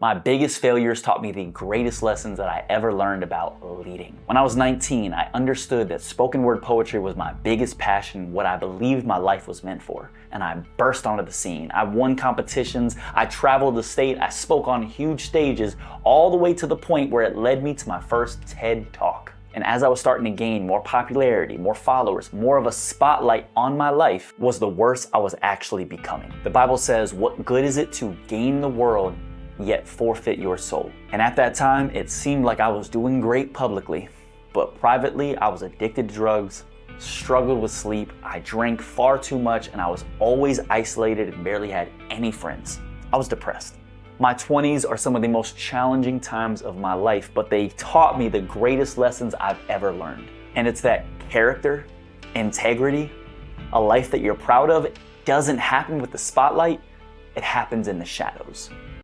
My biggest failures taught me the greatest lessons that I ever learned about leading. When I was 19, I understood that spoken word poetry was my biggest passion, what I believed my life was meant for. And I burst onto the scene. I won competitions, I traveled the state, I spoke on huge stages, all the way to the point where it led me to my first TED Talk. And as I was starting to gain more popularity, more followers, more of a spotlight on my life, was the worse I was actually becoming. The Bible says, "What good is it to gain the world yet forfeit your soul?" And at that time, it seemed like I was doing great publicly, but privately, I was addicted to drugs, struggled with sleep, I drank far too much, and I was always isolated and barely had any friends. I was depressed. My 20s are some of the most challenging times of my life, but they taught me the greatest lessons I've ever learned. And it's that character, integrity, a life that you're proud of, doesn't happen with the spotlight, it happens in the shadows.